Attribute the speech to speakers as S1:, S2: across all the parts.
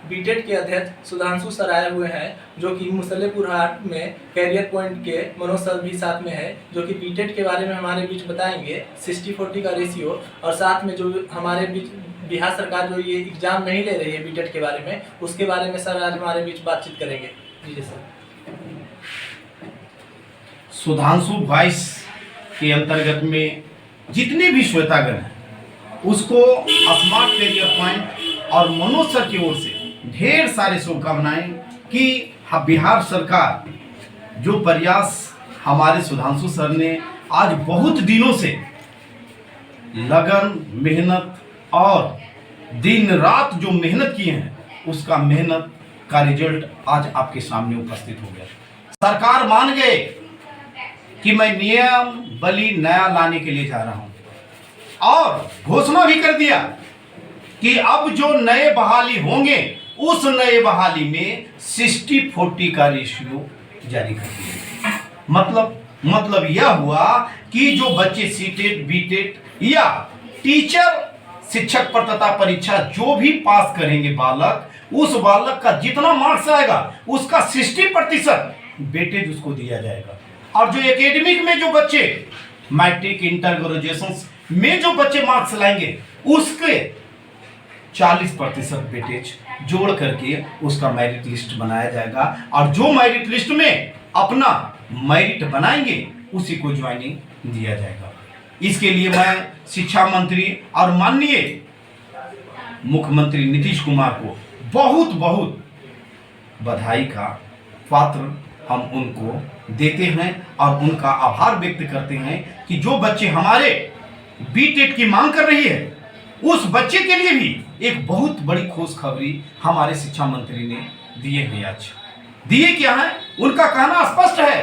S1: बीटेट के अध्यक्ष सुधांशु सर आए हुए हैं, जो कि मुसल्लेपुर हाट में कैरियर पॉइंट के मनोज सर भी साथ में है, जो कि बीटेट के बारे में हमारे बीच बताएंगे 60-40 का रेशियो, और साथ में जो हमारे बीच बिहार सरकार जो ये एग्जाम नहीं ले रही है बीटेट के बारे में, उसके बारे में सर आज हमारे बीच बातचीत करेंगे। जी सर।
S2: सुधांशु वॉइस के अंतर्गत में जितने भी श्रोतागण हैं उसको स्मार्ट कैरियर पॉइंट और मनोज सर की ओर से ढेर सारे शुभकामनाएं कि बिहार सरकार जो प्रयास हमारे सुधांशु सर ने आज बहुत दिनों से लगन मेहनत और दिन रात जो मेहनत किए हैं उसका मेहनत का रिजल्ट आज आपके सामने उपस्थित हो गया। सरकार मान गए कि मैं नियम बली नया लाने के लिए जा रहा हूं और घोषणा भी कर दिया कि अब जो नए बहाली होंगे उस नए बहाली में 60-40 का रेशियो जारी कर दिया। मतलब यह हुआ कि जो बच्चे सीटेट बीटेट या टीचर शिक्षक पात्रता परीक्षा जो भी पास करेंगे बालक, उस बालक का जितना मार्क्स आएगा उसका 60% वेटेज उसको दिया जाएगा। और जो एकेडमिक में जो बच्चे मैट्रिक इंटर ग्रेजुएशन में जो बच्चे मार्क्स लाएंगे उसके 40% वेटेज जोड़ करके उसका मेरिट लिस्ट बनाया जाएगा, और जो मेरिट लिस्ट में अपना मेरिट बनाएंगे उसी को ज्वाइनिंग दिया जाएगा। इसके लिए मैं शिक्षा मंत्री और माननीय मुख्यमंत्री नीतीश कुमार को बहुत बहुत बधाई का पात्र हम उनको देते हैं और उनका आभार व्यक्त करते हैं कि जो बच्चे हमारे बीटेट की मांग कर रही है उस बच्चे के लिए भी एक बहुत बड़ी खुशखबरी हमारे शिक्षा मंत्री ने दिए हैं। आज दिए क्या है, उनका कहना स्पष्ट है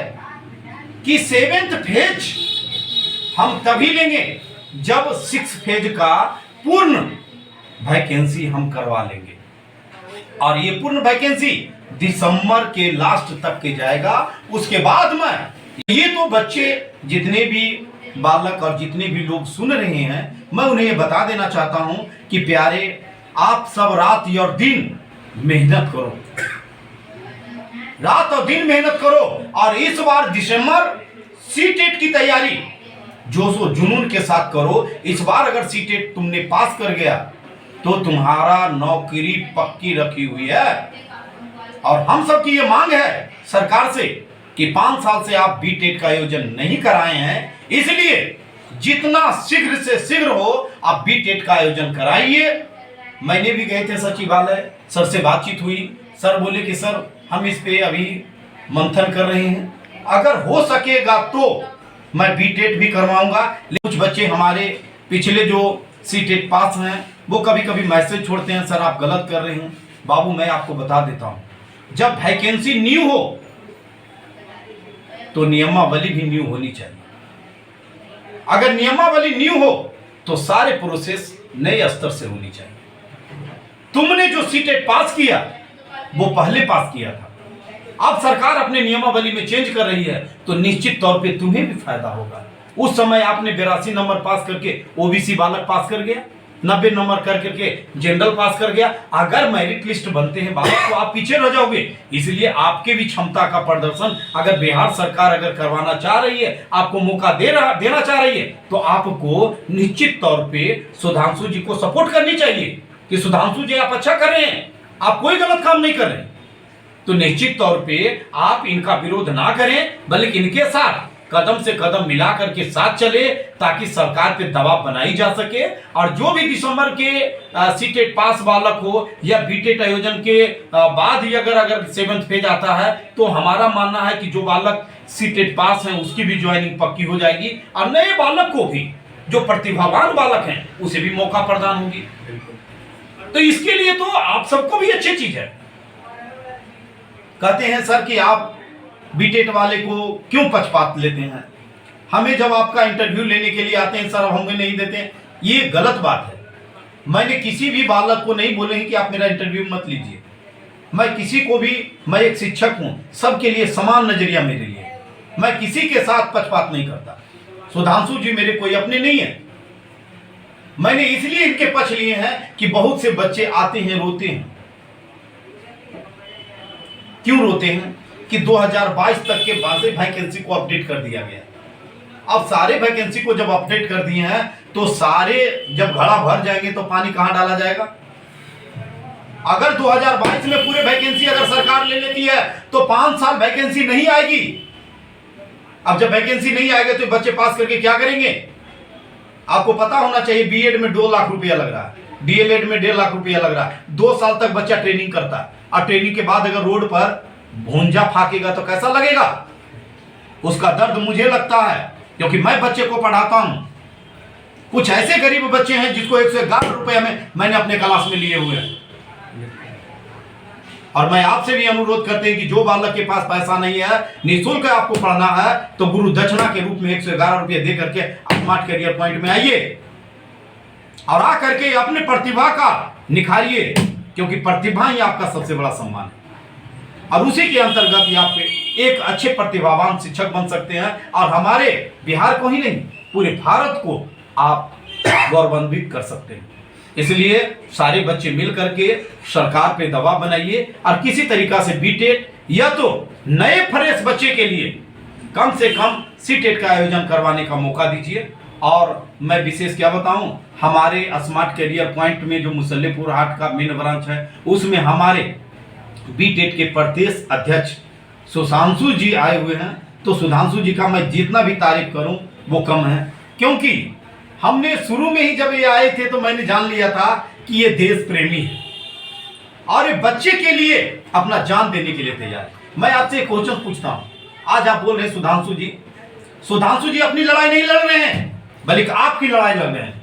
S2: कि 7th फेज हम तभी लेंगे जब 6th फेज का पूर्ण वैकेंसी हम करवा लेंगे, और ये पूर्ण वैकेंसी दिसंबर के लास्ट तक के जाएगा। उसके बाद में ये तो बच्चे जितने भी बालक और जितने भी लोग सुन रहे हैं, मैं उन्हें ये बता देना चाहता हूं कि प्यारे, आप सब रात और दिन मेहनत करो, रात और दिन मेहनत करो, और इस बार दिसंबर सीटेट की तैयारी जोश और जुनून के साथ करो। इस बार अगर सीटेट तुमने पास कर गया तो तुम्हारा नौकरी पक्की रखी हुई है, और हम सब की ये मांग है सरकार से कि 5 साल से आप बीटेट का आयोजन नहीं कराए हैं, इसलिए जितना शीघ्र से शीघ्र हो आप बीटेट का आयोजन कराइए। मैंने भी गए थे सचिवालय, सर से बातचीत हुई, सर बोले कि सर हम इस पे अभी मंथन कर रहे हैं, अगर हो सकेगा तो मैं बीटेट भी करवाऊंगा। लेकिन कुछ बच्चे हमारे पिछले जो सीटेट पास हैं वो कभी कभी मैसेज छोड़ते हैं, सर आप गलत कर रहे हैं। बाबू मैं आपको बता देता हूं, जब वैकेंसी न्यू हो तो नियमावली भी न्यू होनी चाहिए। अगर नियमावली न्यू हो तो सारे प्रोसेस नए स्तर से होनी चाहिए। तुमने जो सीटेट पास किया वो पहले पास किया था, अब सरकार अपने नियमावली में चेंज कर रही है तो निश्चित तौर पे तुम्हें भी फायदा होगा। उस समय आपने 82 नंबर पास करके ओबीसी बालक पास कर गया, 90 नंबर करके जनरल पास कर गया। अगर मेरिट लिस्ट बनते हैं बालक तो आप पीछे रह जाओगे। इसलिए आपके भी क्षमता का प्रदर्शन अगर बिहार सरकार अगर करवाना चाह रही है, आपको मौका देना चाह रही है, तो आपको निश्चित तौर पे सुधांशु जी को सपोर्ट करनी चाहिए कि सुधांशु जी आप अच्छा कर रहे हैं, आप कोई गलत काम नहीं कर रहे हैं। तो निश्चित तौर पे आप इनका विरोध ना करें, बल्कि इनके साथ कदम से कदम मिलाकर के साथ चले, ताकि सरकार पे दबाव बनाई जा सके। और जो भी दिसंबर के सीटेट पास बालक हो या बीटेट आयोजन के बाद ही अगर 7th फेज आता है, तो हमारा मानना है कि जो बालक सीटेट पास हैं उसकी भी ज्वाइनिंग पक्की हो जाएगी, और नए बालक को भी, जो प्रतिभावान बालक हैं, उसे भी मौका प्रदान होगी। तो इसके लिए तो आप सबको भी अच्छी चीज है। कहते हैं सर कि आप बीटेट वाले को क्यों पक्षपात लेते हैं, हमें जब आपका इंटरव्यू लेने के लिए आते हैं सर हमें नहीं देते हैं, ये गलत बात है। मैंने किसी भी बालक को नहीं बोले कि आप मेरा इंटरव्यू मत लीजिए। मैं किसी को भी, मैं एक शिक्षक हूं, सबके लिए समान नजरिया मेरे लिए, मैं किसी के साथ पक्षपात नहीं करता। सुधांशु जी मेरे कोई अपने नहीं है, मैंने इसलिए इनके पक्ष लिए हैं कि बहुत से बच्चे आते हैं रोते हैं, क्यों रोते हैं कि 2022 तक के बाकी वैकेंसी को अपडेट कर दिया गया। अब सारे वैकेंसी को जब अपडेट कर दिए हैं तो सारे जब घड़ा भर जाएंगे तो पानी कहां डाला जाएगा। अगर 2022 में पूरे वैकेंसी अगर सरकार ले लेती है तो 5 साल वैकेंसी नहीं आएगी। अब जब वैकेंसी नहीं आएगी तो बच्चे पास करके क्या करेंगे। आपको पता होना चाहिए बीएड में 2 लाख रुपया लग रहा है, डीएलएड में 1.5 लाख रुपया लग रहा है। 2 साल तक बच्चा ट्रेनिंग करता है और ट्रेनिंग के बाद अगर रोड पर भूंजा फाकेगा तो कैसा लगेगा। उसका दर्द मुझे लगता है, क्योंकि मैं बच्चे को पढ़ाता हूं। कुछ ऐसे गरीब बच्चे हैं जिसको 111 रुपये में मैंने अपने क्लास में लिए हुए हैं। और मैं आपसे भी अनुरोध करते हैं कि जो बालक के पास पैसा नहीं है, निःशुल्क आपको पढ़ना है, तो गुरु दक्षिणा के रूप में 111 रुपये दे करके स्मार्ट करियर पॉइंट में आइए और आ करके अपने प्रतिभा का निखारिए, क्योंकि प्रतिभा ही आपका सबसे बड़ा सम्मान है। और उसी के अंतर्गत ही आप एक अच्छे प्रतिभावान शिक्षक बन सकते हैं और हमारे बिहार को ही नहीं पूरे भारत को आप गौरवान्वित कर सकते हैं। इसलिए सारे बच्चे मिल करके सरकार पे दबाव बनाइए और किसी तरीका से बीटेट या तो नए फ्रेश बच्चे के लिए कम से कम सीटेट का आयोजन करवाने का मौका दीजिए। और मैं विशेष क्या बताऊं, हमारे स्मार्ट करियर पॉइंट में जो मुसल्लेपुर हाट का मेन ब्रांच है उसमें हमारे बीटेट के प्रदेश अध्यक्ष सुधांशु जी आए हुए हैं। तो सुधांशु जी का मैं जितना भी तारीफ करूं वो कम है, क्योंकि हमने शुरू में ही जब ये आए थे तो मैंने जान लिया था कि ये देश प्रेमी है और ये बच्चे के लिए अपना जान देने के लिए तैयार है। मैं आपसे एक क्वेश्चन पूछता हूं, आज आप बोल रहे हैं सुधांशु जी अपनी लड़ाई नहीं लड़ रहे हैं बल्कि आपकी लड़ाई लड़ रहे हैं।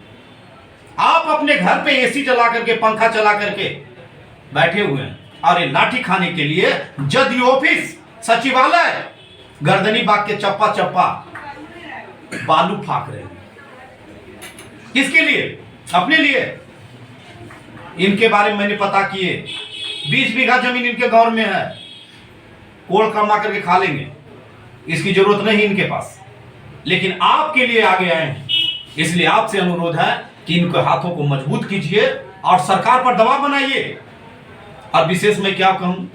S2: आप अपने घर पे एसी चला करके पंखा चला करके बैठे हुए हैं और ये लाठी खाने के लिए जदयू ऑफिस सचिवालय गर्दनी बाग के चप्पा चप्पा बालू फाक रहे हैं। किसके लिए? अपने लिए। इनके बारे में मैंने पता किए, 20 बीघा जमीन इनके गांव में है, कोड़ कमा करके खा लेंगे, इसकी जरूरत नहीं इनके पास, लेकिन आपके लिए आगे आए हैं। इसलिए आपसे अनुरोध है कि इनके हाथों को मजबूत कीजिए और सरकार पर दबाव बनाइए। और विशेष मैं क्या कहूं,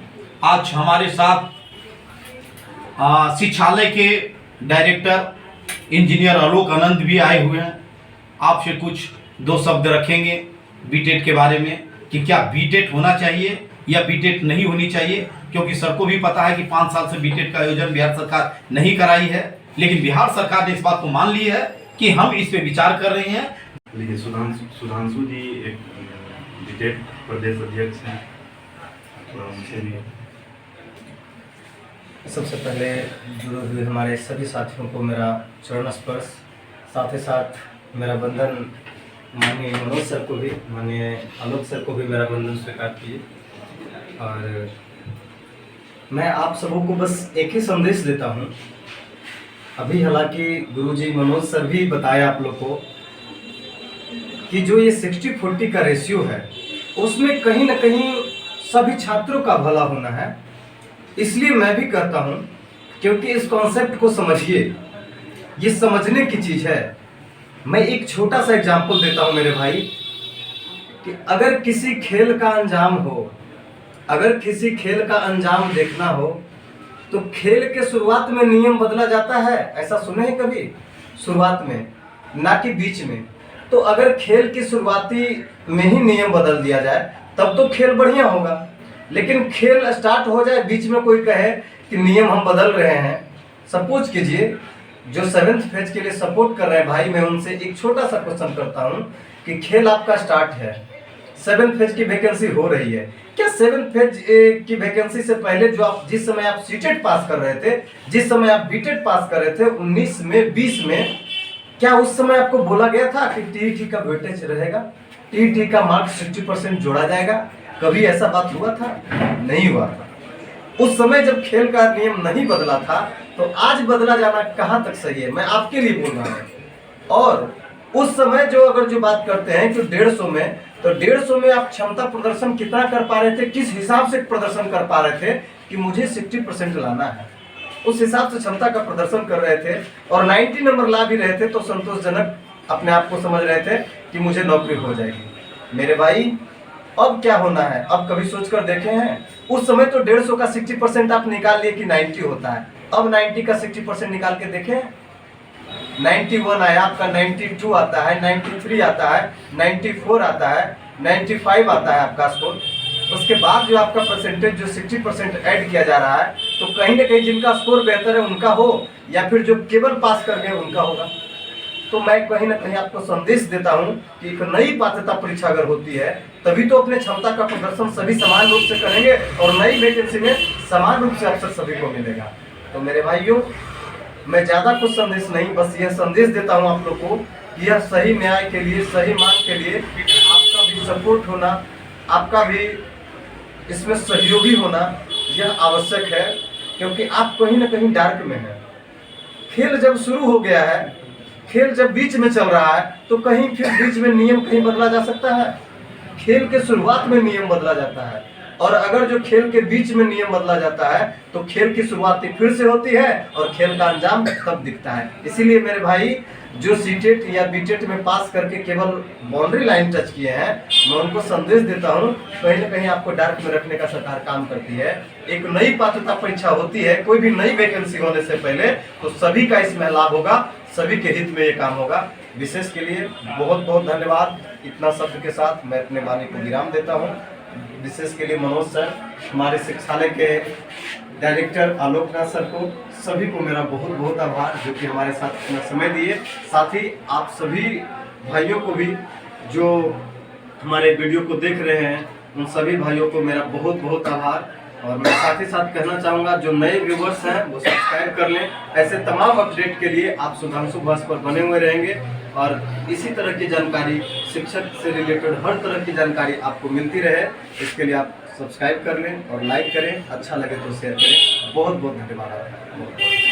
S2: आज हमारे साथ शिक्षालय के डायरेक्टर इंजीनियर आलोक आनंद भी आए हुए हैं। आपसे कुछ 2 शब्द रखेंगे बीटेट के बारे में कि क्या बीटेट होना चाहिए या बीटेट नहीं होनी चाहिए, क्योंकि सर को भी पता है कि 5 साल से बीटेट का आयोजन बिहार सरकार नहीं कराई है, लेकिन बिहार सरकार ने इस बात को मान ली है कि हम इस पे विचार कर रहे हैं।
S3: देखिए, सुधांशु जी एक बीटेट प्रदेश अध्यक्ष हैं। उनसे भी
S4: सबसे पहले जुड़े हुए हमारे सभी साथियों को मेरा चरण स्पर्श, साथ ही साथ मेरा बंधन माननीय मनोज सर को भी, माननीय आलोक सर को भी मेरा बंधन स्वीकार कीजिए। और मैं आप सबों को बस एक ही संदेश देता हूँ। अभी हालांकि गुरुजी मनोज सर भी बताया आप लोग को कि जो ये 60-40 का रेशियो है उसमें कहीं ना कहीं सभी छात्रों का भला होना है। इसलिए मैं भी कहता हूँ, क्योंकि इस कॉन्सेप्ट को समझिए, ये समझने की चीज़ है। मैं एक छोटा सा एग्जाम्पल देता हूँ मेरे भाई, कि अगर किसी खेल का अंजाम हो, अगर किसी खेल का अंजाम देखना हो तो खेल के शुरुआत में नियम बदला जाता है, ऐसा सुने हैं कभी? शुरुआत में, ना कि बीच में। तो अगर खेल की शुरुआती में ही नियम बदल दिया जाए तब तो खेल बढ़िया होगा, लेकिन खेल स्टार्ट हो जाए, बीच में कोई कहे कि नियम हम बदल रहे हैं। सपोज कीजिए जो 7th फेज के लिए सपोर्ट कर रहे हैं भाई, मैं उनसे एक छोटा सा क्वेश्चन करता हूं कि खेल आपका स्टार्ट है, 7th फेज की वैकेंसी हो रही है, क्या 7th फेज की वैकेंसी से पहले जो आप जिस समय आप सीटेट पास कर रहे थे, जिस समय आप बीटेट पास कर रहे थे 19 में 20 में, क्या उस समय आपको बोला गया था कि टीईटी का वेटेज रहेगा, टीईटी का मार्क्स 60% जोड़ा जाएगा? कभी ऐसा बात हुआ था? नहीं हुआ था। उस समय जब खेल का नियम नहीं बदला था तो आज बदला जाना कहां तक सही है, मैं आपके लिए बोल रहा हूं। और उस समय जो अगर जो बात करते हैं कि 150 में, तो 150 में आप क्षमता प्रदर्शन कितना कर पा रहे थे, किस हिसाब से प्रदर्शन कर पा रहे थे कि मुझे 60% लाना है, उस हिसाब से क्षमता का प्रदर्शन कर रहे थे और 90 नंबर ला भी रहे थे तो संतोषजनक अपने आप को समझ रहे थे कि मुझे नौकरी हो जाएगी। मेरे भाई अब क्या होना है, अब कभी सोचकर देखे हैं? उस समय तो 150 का 60% आप निकाल लिए कि 90 होता है। अब 90 का 60% निकाल के देखें, 91 आया आपका, 92 आता है, 93 आता है, 94 आता है, 95 आता है आपका स्कोर। उसके बाद जो आपका परसेंटेज जो 60% ऐड किया जा रहा है, तो कहीं ना कहीं जिनका स्कोर बेहतर है उनका हो, या फिर जो केवल पास कर गए उनका होगा। तो मैं कहीं ना कहीं आपको संदेश देता हूं कि एक नई पात्रता परीक्षा अगर होती है, तभी तो अपने क्षमता का प्रदर्शन सभी समान रूप से करेंगे और नई वैकेंसी में समान रूप से अवसर सभी को मिलेगा। तो मेरे भाइयों, मैं ज़्यादा कुछ संदेश नहीं, बस यह संदेश देता हूं आप लोग को कि यह सही न्याय के लिए, सही मांग के लिए आपका भी सपोर्ट होना, आपका भी इसमें सहयोगी होना यह आवश्यक है, क्योंकि आप कहीं ना कहीं डार्क में हैं। खेल जब शुरू हो गया है, खेल जब बीच में चल रहा है, तो कहीं फिर बीच में नियम कहीं बदला जा सकता है। खेल के शुरुआत में नियम बदला जाता है, और अगर जो खेल के बीच में नियम बदला जाता है तो खेल की शुरुआत फिर से होती है और खेल का अंजाम तब दिखता है। इसीलिए मेरे भाई, जो सीटेट या बीटेट में पास करके केवल बाउंड्री लाइन टच किए हैं, मैं उनको संदेश देता हूं, कहीं ना कहीं आपको डार्क में रखने का सरकार काम करती है। एक नई पात्रता परीक्षा होती है, कोई भी नई वैकेंसी होने से पहले, तो सभी का इसमें लाभ होगा, सभी के हित में ये काम होगा। विशेष के लिए बहुत बहुत धन्यवाद। इतना शब्द के साथ मैं अपने वाणी को विराम देता हूँ। विशेष के लिए मनोज सर, हमारे शिक्षालय के डायरेक्टर आलोकनाथ सर को, सभी को मेरा बहुत बहुत आभार, जो कि हमारे साथ अपना समय दिए। साथ ही आप सभी भाइयों को भी जो हमारे वीडियो को देख रहे हैं, उन सभी भाइयों को मेरा बहुत बहुत आभार। और मैं साथ ही साथ कहना चाहूँगा, जो नए व्यूवर्स हैं वो सब्सक्राइब कर लें। ऐसे तमाम अपडेट के लिए आप सुधांशु बस पर बने हुए रहेंगे, और इसी तरह की जानकारी, शिक्षक से रिलेटेड हर तरह की जानकारी आपको मिलती रहे। इसके लिए आप सब्सक्राइब कर लें और लाइक करें, अच्छा लगे तो शेयर करें। बहुत बहुत धन्यवाद।